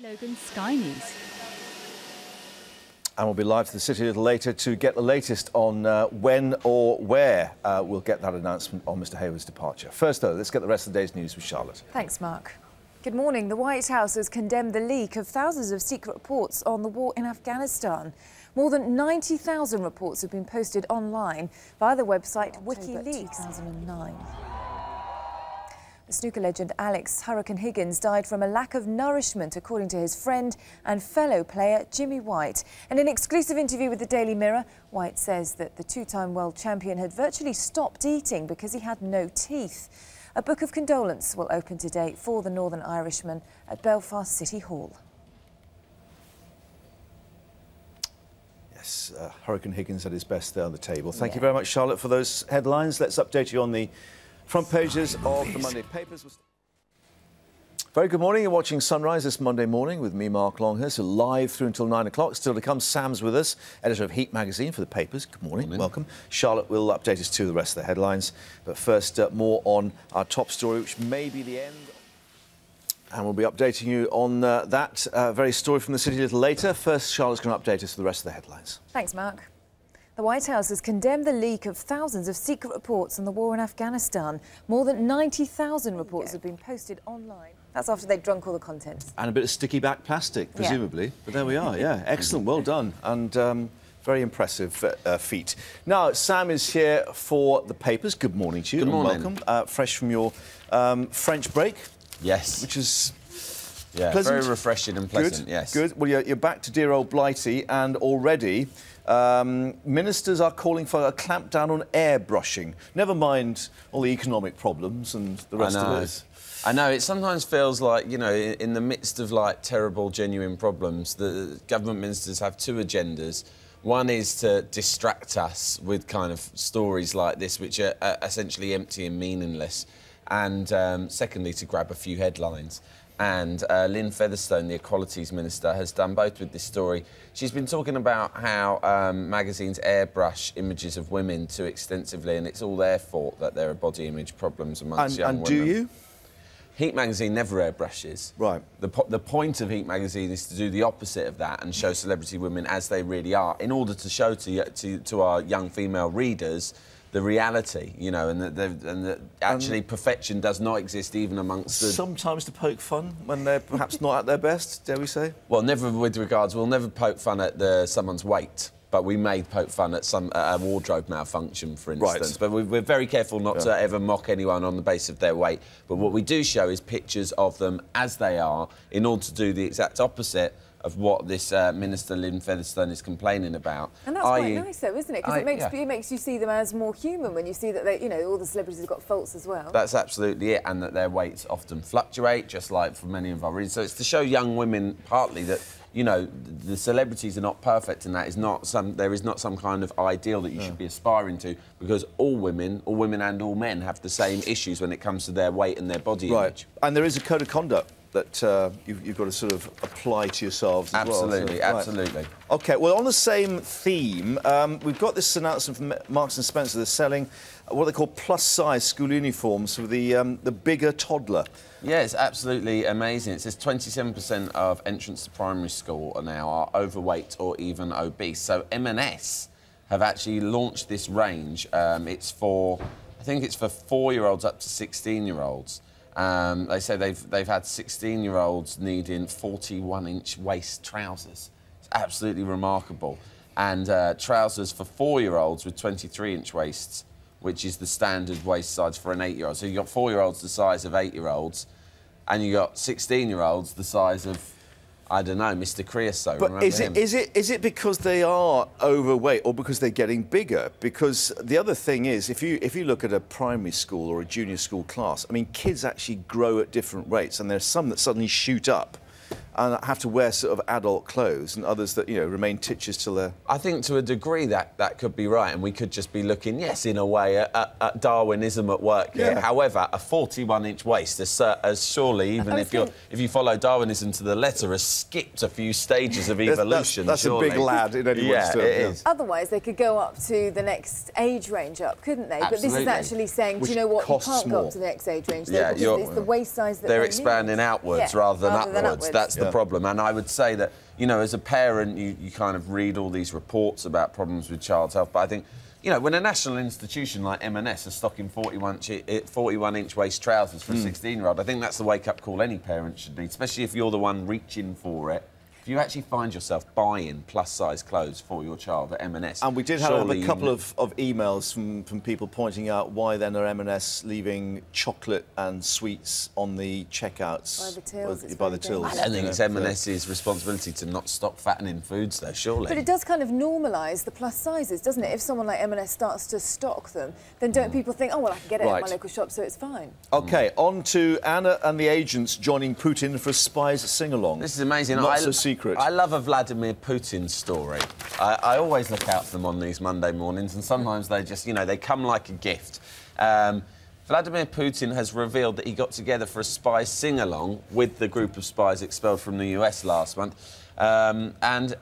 Logan, Sky News. And we'll be live to the city a little later to get the latest on when or where we'll get that announcement on Mr Hayward's departure. First, though, let's get the rest of the day's news with Charlotte. Thanks, Mark. Good morning. The White House has condemned the leak of thousands of secret reports on the war in Afghanistan. More than 90,000 reports have been posted online via the website WikiLeaks. 2009. The snooker legend Alex "Hurricane" Higgins died from a lack of nourishment, according to his friend and fellow player Jimmy White. In an exclusive interview with the Daily Mirror, White says that the two-time world champion had virtually stopped eating because he had no teeth. A book of condolence will open today for the Northern Irishman at Belfast City Hall. Yes, Hurricane Higgins at his best there on the table. Thank you very much, Charlotte, for those headlines. Let's update you on the front pages of the Monday papers. Very good morning. You're watching Sunrise this Monday morning with me, Mark Longhurst, live through until 9 o'clock. Still to come, Sam's with us, editor of Heat magazine for the papers. Good morning. Welcome. Charlotte will update us to the rest of the headlines. But first, more on our top story, which may be the end. And we'll be updating you on that very story from the city a little later. First, Charlotte's going to update us to the rest of the headlines. Thanks, Mark. The White House has condemned the leak of thousands of secret reports on the war in Afghanistan. More than 90,000 reports have been posted online. That's after they'd drunk all the contents. And a bit of sticky back plastic, presumably. But there we are, excellent, well done. And very impressive feat. Now, Sam is here for the papers. Good morning to you. Good morning. Welcome. Fresh from your French break. Yes. Which is pleasant. Very refreshing and pleasant, yes. Good. Well, you're back to dear old Blighty, and already ministers are calling for a clampdown on airbrushing. Never mind all the economic problems and the rest of it. I know, it sometimes feels like, you know, in the midst of, like, terrible, genuine problems, the government ministers have two agendas. One is to distract us with kind of stories like this, which are essentially empty and meaningless. And secondly, to grab a few headlines. And Lynn Featherstone, the Equalities Minister, has done both with this story. She's been talking about how magazines airbrush images of women too extensively, and it's all their fault that there are body image problems amongst young women. And do you? Heat magazine never airbrushes. Right. The point of Heat magazine is to do the opposite of that and show celebrity women as they really are, in order to show to our young female readers the reality, you know, and that actually perfection does not exist even amongst the... Sometimes to poke fun when they're perhaps not at their best, dare we say? Well, never with regards... We'll never poke fun at someone's weight, but we may poke fun at a wardrobe malfunction, for instance. Right. But we're very careful not to ever mock anyone on the basis of their weight. But what we do show is pictures of them as they are, in order to do the exact opposite of what this Minister Lynn Featherstone is complaining about. And that's quite nice, though, isn't it? Because it makes you see them as more human when you see that they, you know, all the celebrities have got faults as well. That's absolutely it, and that their weights often fluctuate, just like for many of our readers. So it's to show young women partly that, you know, the celebrities are not perfect, and that is not there is not some kind of ideal that you should be aspiring to, because all women and all men have the same issues when it comes to their weight and their body image. And there is a code of conduct that you've got to sort of apply to yourselves as well. Absolutely, absolutely. OK, well, on the same theme, we've got this announcement from Marks & Spencer. They're selling what they call plus-size school uniforms for the bigger toddler. Yeah, it's absolutely amazing. It says 27% of entrants to primary school now are overweight or even obese. So M&S have actually launched this range. It's for, I think it's for 4-year-olds up to 16-year-olds. They say they've had 16-year-olds needing 41-inch waist trousers. It's absolutely remarkable. And trousers for 4-year-olds with 23-inch waists, which is the standard waist size for an 8-year-old. So you've got 4-year-olds the size of 8-year-olds, and you've got 16-year-olds the size of, I don't know, Mr. Creosote. But is it because they are overweight or because they're getting bigger? Because the other thing is, if you look at a primary school or a junior school class, I mean, kids actually grow at different rates, and there's some that suddenly shoot up and have to wear sort of adult clothes, and others that, you know, remain titches till they're... I think to a degree that could be right, and we could just be looking, yes, in a way, at Darwinism at work here. However, a 41-inch waist as surely, even if you follow Darwinism to the letter, has skipped a few stages of evolution. That's a big lad in anyone's terms. It is. Otherwise, they could go up to the next age range up, couldn't they? Absolutely. But this is actually saying, do you know what, you can't go up to the next age range. It's the waist size that they're expanding outwards rather than upwards. That's the the problem. And I would say that, you know, as a parent, you kind of read all these reports about problems with child's health, but I think, you know, when a national institution like M&S is stocking 41-inch waist trousers for a 16-year-old, I think that's the wake-up call any parent should need, especially if you're the one reaching for it. If you actually find yourself buying plus-size clothes for your child at M&S... And we did have a couple of emails from people pointing out why then are M&S leaving chocolate and sweets on the checkouts... By the tills. By the tills. I don't think it's M&S's responsibility to not stock fattening foods, though, surely. But it does kind of normalise the plus sizes, doesn't it? If someone like M&S starts to stock them, then don't people think, oh, well, I can get it at my local shop, so it's fine. OK, on to Anna and the agents joining Putin for a spies sing-along. This is amazing. Not so secret. I love a Vladimir Putin story. I always look out for them on these Monday mornings, and sometimes they just, you know, they come like a gift. Vladimir Putin has revealed that he got together for a spy sing-along with the group of spies expelled from the US last month. And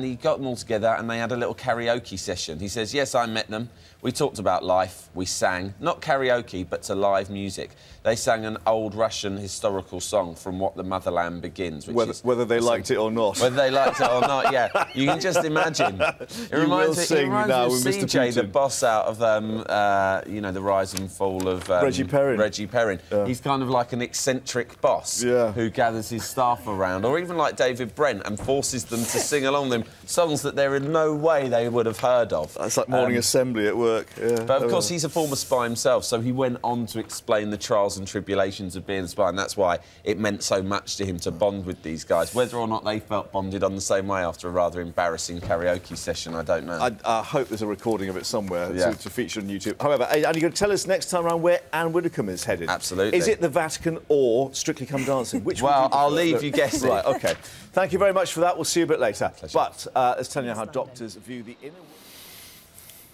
he got them all together and they had a little karaoke session. He says, yes, I met them. We talked about life. We sang, not karaoke, but to live music. They sang an old Russian historical song from What the Motherland Begins. Which whether they liked it or not. Whether they liked it or not, yeah. You can just imagine. It reminds me of CJ, the boss out of, you know, The Rise and Fall of... Reggie Perrin. Reggie Perrin. Yeah. He's kind of like an eccentric boss who gathers his staff around, or even like David Brent, and forces them to sing along them songs that there is no way they would have heard of. That's like morning assembly at work. Yeah. But of course he's a former spy himself, so he went on to explain the trials and tribulations of being a spy, and that's why it meant so much to him to bond with these guys. Whether or not they felt bonded on the same way after a rather embarrassing karaoke session, I don't know. I hope there's a recording of it somewhere to feature on YouTube. However, and you're going to tell us next time around where Anne Widdecombe is headed. Absolutely. Is it the Vatican or Strictly Come Dancing? Which well, I'll leave you guessing. Right, OK. Thank you very much for that. We'll see you a bit later. Pleasure. But let's tell you how doctors view the inner...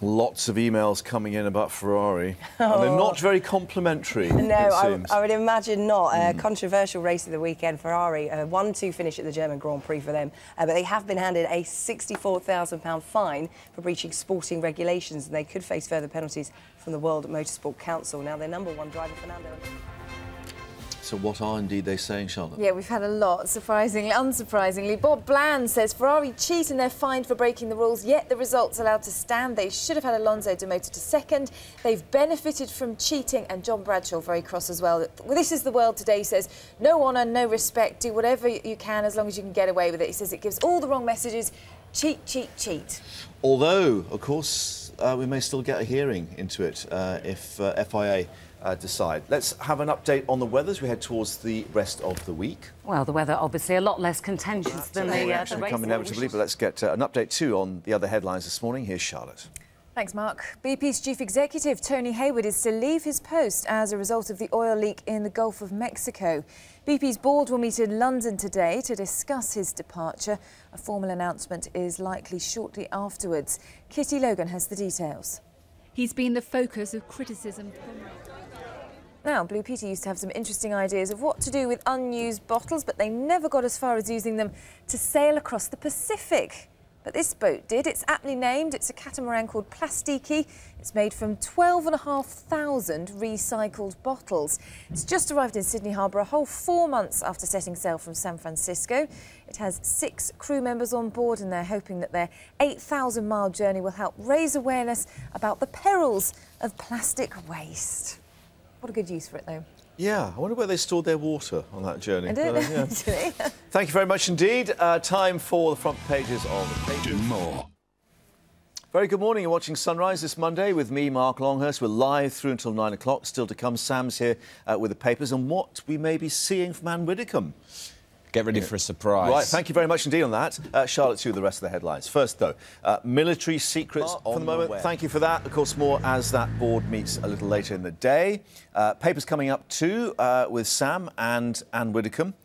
Lots of emails coming in about Ferrari, and they're not very complimentary. No, I would imagine not. A controversial race of the weekend. Ferrari, 1-2 finish at the German Grand Prix for them, but they have been handed a £64,000 fine for breaching sporting regulations, and they could face further penalties from the World Motorsport Council. Now, their number one driver, Fernando... So what are indeed they saying, Charlotte? Yeah, we've had a lot, surprisingly, unsurprisingly. Bob Bland says Ferrari cheat and they're fined for breaking the rules, yet the results allowed to stand. They should have had Alonso demoted to second. They've benefited from cheating, and John Bradshaw very cross as well. This is the world today, he says, no honour, no respect, do whatever you can as long as you can get away with it. He says it gives all the wrong messages, cheat, cheat, cheat. Although, of course, we may still get a hearing into it if FIA decide. Let's have an update on the weather as we head towards the rest of the week. Well, the weather obviously a lot less contentious than the race. Come inevitably, but let's get an update too on the other headlines this morning. Here's Charlotte. Thanks, Mark. BP's chief executive, Tony Hayward, is to leave his post as a result of the oil leak in the Gulf of Mexico. BP's board will meet in London today to discuss his departure. A formal announcement is likely shortly afterwards. Kitty Logan has the details. He's been the focus of criticism. Now, Blue Peter used to have some interesting ideas of what to do with unused bottles, but they never got as far as using them to sail across the Pacific. But this boat did. It's aptly named. It's a catamaran called Plastiki. It's made from 12,500 recycled bottles. It's just arrived in Sydney Harbour a whole 4 months after setting sail from San Francisco. It has 6 crew members on board, and they're hoping that their 8,000-mile journey will help raise awareness about the perils of plastic waste. What a good use for it, though. Yeah, I wonder where they stored their water on that journey. I don't know, actually. Thank you very much indeed. Time for the front pages of the pages. More. Very good morning. You're watching Sunrise this Monday with me, Mark Longhurst. We're live through until 9 o'clock. Still to come, Sam's here with the papers and what we may be seeing from Anne Widdecombe. Get ready for a surprise. Right, thank you very much indeed on that. Charlotte, to the rest of the headlines. First, though, military secrets for the moment. Thank you for that. Of course, more as that board meets a little later in the day. Papers coming up too with Sam and Anne Widdecombe.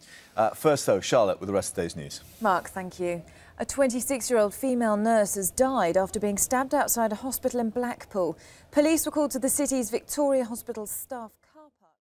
First, though, Charlotte with the rest of today's news. Mark, thank you. A 26-year-old female nurse has died after being stabbed outside a hospital in Blackpool. Police were called to the city's Victoria Hospital staff.